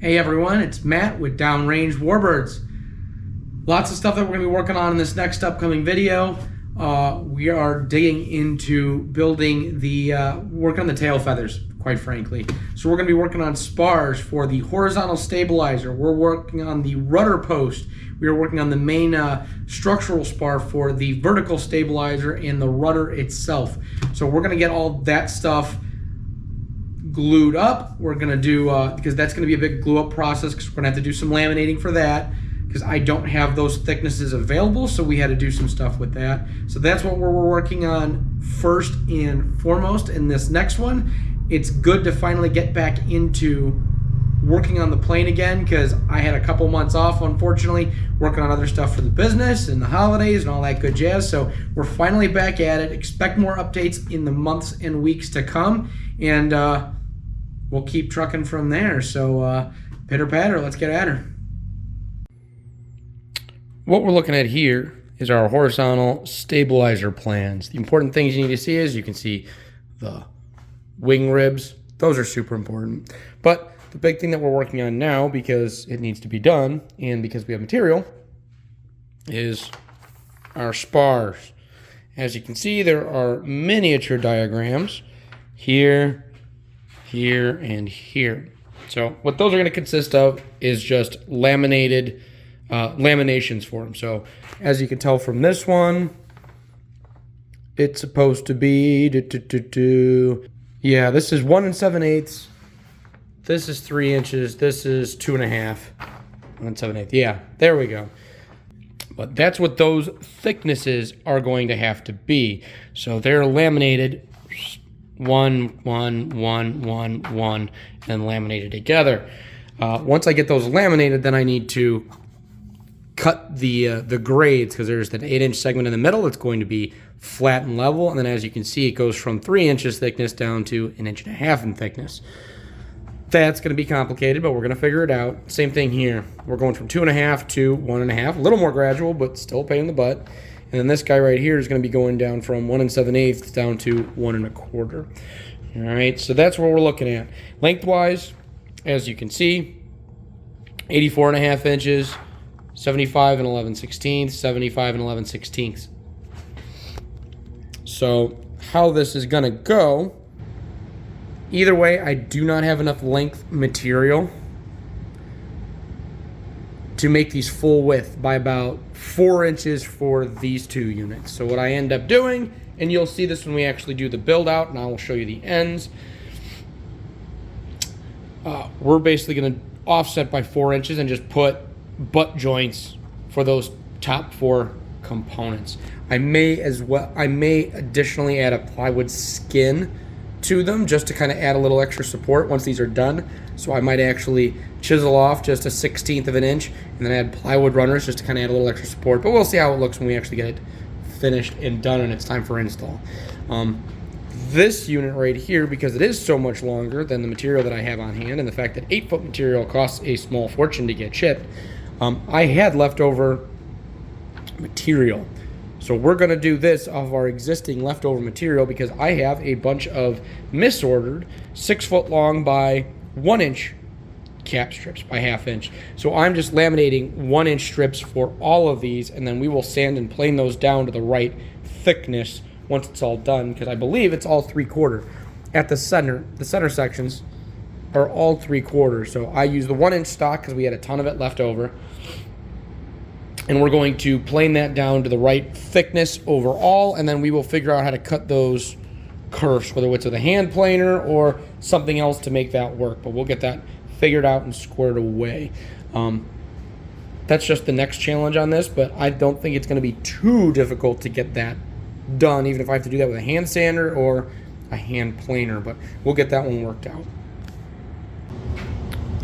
Hey everyone, it's Matt with Downrange Warbirds. Lots of stuff that we're going to be working on in this next upcoming video. We are digging into building work on the tail feathers, quite frankly. So we're going to be working on spars for the horizontal stabilizer. We're working on the rudder post. We are working on the main structural spar for the vertical stabilizer and the rudder itself. So we're going to get all that stuff glued up. We're going to do, because that's going to be a big glue up process, because we're going to have to do some laminating for that, because I don't have those thicknesses available, so we had to do some stuff with that. So that's what we're working on first and foremost in this next one. It's good to finally get back into working on the plane again, because I had a couple months off, unfortunately, working on other stuff for the business and the holidays and all that good jazz. So we're finally back at it. Expect more updates in the months and weeks to come, and we'll keep trucking from there. So pitter patter, let's get at her. What we're looking at here is our horizontal stabilizer plans. The important things you need to see is you can see the wing ribs. Those are super important. But the big thing that we're working on now, because it needs to be done and because we have material, is our spars. As you can see, there are miniature diagrams here, here, and here. So what those are going to consist of is just laminated laminations for them. So as you can tell from this one, it's supposed to be yeah, this is 1 7/8. This is 3 inches. This is 2.5. 1 7/8. Yeah, there we go. But that's what those thicknesses are going to have to be. So they're laminated 1, 1, 1, 1, 1, and laminated together. Once I get those laminated, then I need to cut the grades, because there's an 8-inch segment in the middle that's going to be flat and level, and then as you can see, it goes from 3 inches thickness down to 1.5 inches in thickness. That's going to be complicated, but we're going to figure it out. Same thing here. We're going from 2.5 to 1.5, a little more gradual, but still a pain in the butt. And then this guy right here is going to be going down from 1 7/8 down to 1 1/4. All right, so that's what we're looking at. Lengthwise, as you can see, 84.5 inches, 75 11/16, 75 11/16. So how this is going to go, either way, I do not have enough length material to make these full width by about 4 inches for these two units. So what I end up doing, and you'll see this when we actually do the build out, and I will show you the ends, we're basically going to offset by 4 inches and just put butt joints for those top 4 components. I may additionally add a plywood skin to them just to kind of add a little extra support once these are done. So I might actually chisel off just a 1/16 of an inch and then add plywood runners just to kind of add a little extra support. But we'll see how it looks when we actually get it finished and done and it's time for install. This unit right here, because it is so much longer than the material that I have on hand, and the fact that 8-foot material costs a small fortune to get shipped, I had leftover material. So we're going to do this off of our existing leftover material, because I have a bunch of misordered 6-foot long by 1 inch cap strips by 1/2 inch. So I'm just laminating 1 inch strips for all of these, and then we will sand and plane those down to the right thickness once it's all done, because I believe it's all 3/4. At the center sections are all 3/4. So I use the 1 inch stock because we had a ton of it left over. And we're going to plane that down to the right thickness overall, and then we will figure out how to cut those curves, whether it's with a hand planer or something else to make that work. But we'll get that figured out and squared away. That's just the next challenge on this, but I don't think it's going to be too difficult to get that done, even if I have to do that with a hand sander or a hand planer. But we'll get that one worked out.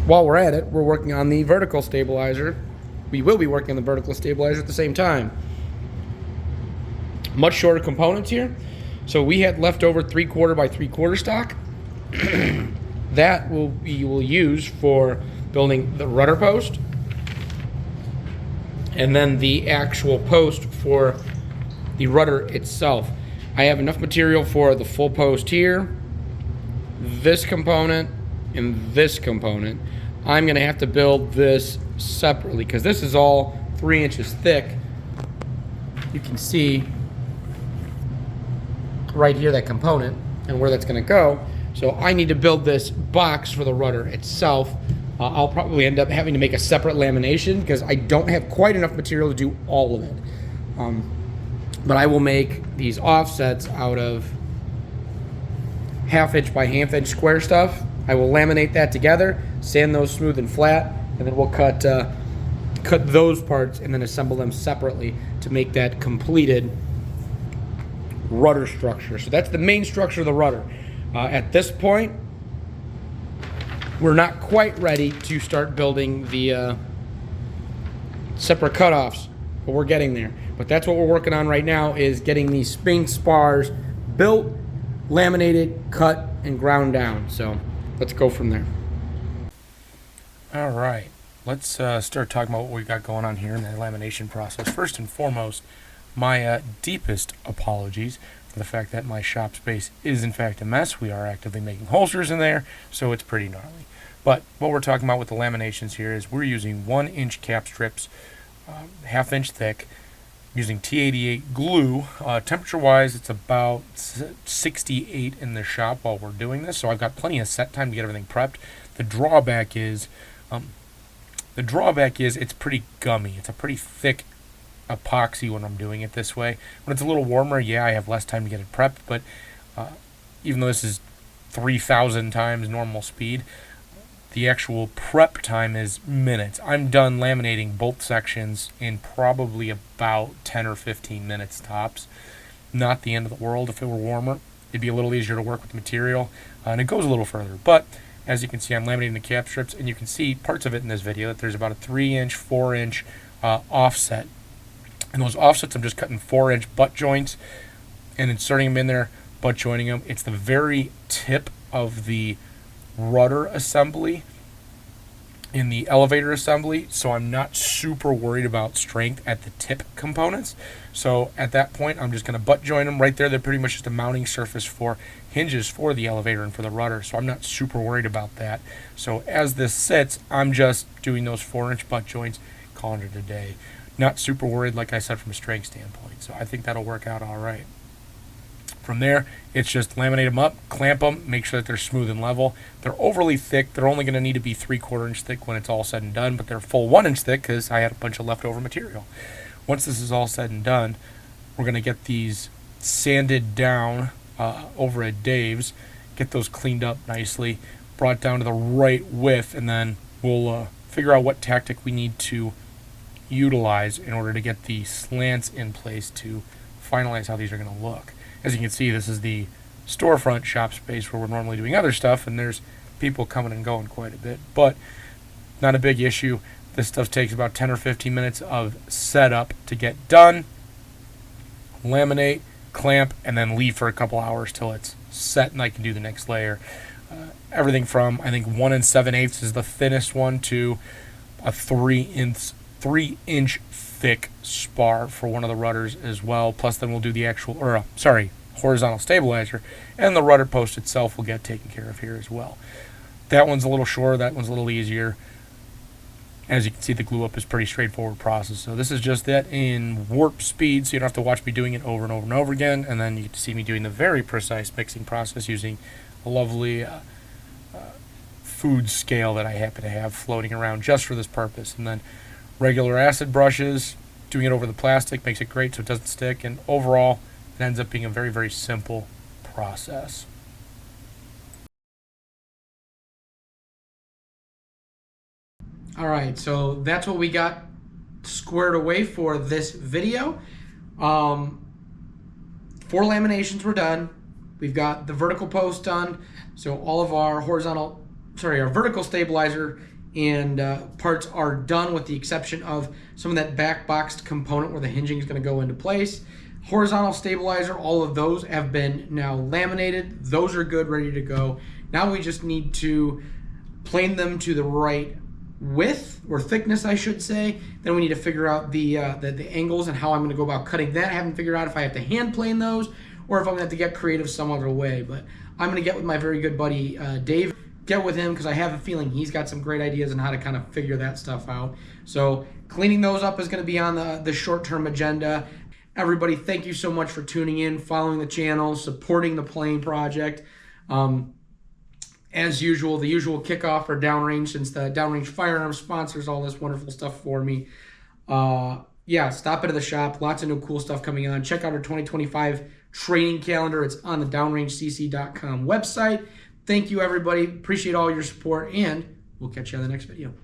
While we're at it, we're working on the vertical stabilizer. We will be working on the vertical stabilizer at the same time. Much shorter components here. So we had leftover 3/4 by 3/4 stock. That we will use for building the rudder post, and then the actual post for the rudder itself. I have enough material for the full post here, this component, and this component. I'm going to have to build this separately because this is all 3 inches thick. You can see right here that component and where that's going to go. So I need to build this box for the rudder itself. I'll probably end up having to make a separate lamination because I don't have quite enough material to do all of it. But I will make these offsets out of 1/2 inch by 1/2 inch square stuff. I will laminate that together, sand those smooth and flat, and then we'll cut those parts and then assemble them separately to make that completed rudder structure. So that's the main structure of the rudder. At this point, we're not quite ready to start building the separate cutoffs, but we're getting there. But that's what we're working on right now, is getting these spring spars built, laminated, cut, and ground down. So let's go from there. All right, let's start talking about what we've got going on here in the lamination process. First and foremost, my deepest apologies for the fact that my shop space is in fact a mess. We are actively making holsters in there, so it's pretty gnarly. But what we're talking about with the laminations here is we're using 1 inch cap strips, 1/2 inch thick, using T88 glue. Temperature wise, it's about 68 in the shop while we're doing this, so I've got plenty of set time to get everything prepped. The drawback is it's pretty gummy. It's a pretty thick epoxy when I'm doing it this way. When it's a little warmer, yeah, I have less time to get it prepped, but even though this is 3,000 times normal speed, the actual prep time is minutes. I'm done laminating both sections in probably about 10 or 15 minutes tops. Not the end of the world. If it were warmer, it'd be a little easier to work with the material, and it goes a little further. But as you can see, I'm laminating the cap strips, and you can see parts of it in this video that there's about a 3 inch, 4 inch offset. And those offsets, I'm just cutting 4 inch butt joints and inserting them in there, butt joining them. It's the very tip of the rudder assembly in the elevator assembly, so I'm not super worried about strength at the tip components. So at that point, I'm just going to butt join them right there. They're pretty much just a mounting surface for hinges for the elevator and for the rudder, so I'm not super worried about that. So as this sits, I'm just doing those 4 inch butt joints, calling it a day. Not super worried, like I said, from a strength standpoint, so I think that'll work out all right. From there, it's just laminate them up, clamp them, make sure that they're smooth and level. They're overly thick. They're only going to need to be 3/4 inch thick when it's all said and done, but they're full 1 inch thick because I had a bunch of leftover material. Once this is all said and done, we're going to get these sanded down over at Dave's, get those cleaned up nicely, brought down to the right width, and then we'll figure out what tactic we need to utilize in order to get the slants in place to finalize how these are going to look. As you can see, this is the storefront shop space where we're normally doing other stuff, and there's people coming and going quite a bit, but not a big issue. This stuff takes about 10 or 15 minutes of setup to get done. Laminate, clamp, and then leave for a couple hours till it's set and I can do the next layer. Everything from, I think, 1 7/8 is the thinnest one to a 3 inch thick spar for one of the rudders as well. Plus then we'll do the actual, horizontal stabilizer, and the rudder post itself will get taken care of here as well. That one's a little shorter, that one's a little easier. As you can see, the glue up is a pretty straightforward process. So this is just that in warp speed, so you don't have to watch me doing it over and over and over again, and then you get to see me doing the very precise mixing process using a lovely food scale that I happen to have floating around just for this purpose. And then regular acid brushes, doing it over the plastic makes it great so it doesn't stick, and overall it ends up being a very, very simple process. All right, so that's what we got squared away for this video. 4 laminations were done. We've got the vertical post done, so all of our our vertical stabilizer and parts are done, with the exception of some of that back boxed component where the hinging is going to go into place. Horizontal stabilizer, all of those have been now laminated. Those are good, ready to go. Now we just need to plane them to the right width, or thickness I should say. Then we need to figure out the angles and how I'm going to go about cutting that. I haven't figured out if I have to hand plane those or if I'm going to have to get creative some other way. But I'm going to get with my very good buddy Dave get with him because I have a feeling he's got some great ideas on how to kind of figure that stuff out. So cleaning those up is going to be on the short-term agenda. Everybody, thank you so much for tuning in, following the channel, supporting the plane project. As usual, the usual kickoff for Downrange, since the Downrange Firearms sponsors all this wonderful stuff for me. Yeah, stop into the shop. Lots of new cool stuff coming on. Check out our 2025 training calendar. It's on the downrangecc.com website. Thank you, everybody. Appreciate all your support, and we'll catch you on the next video.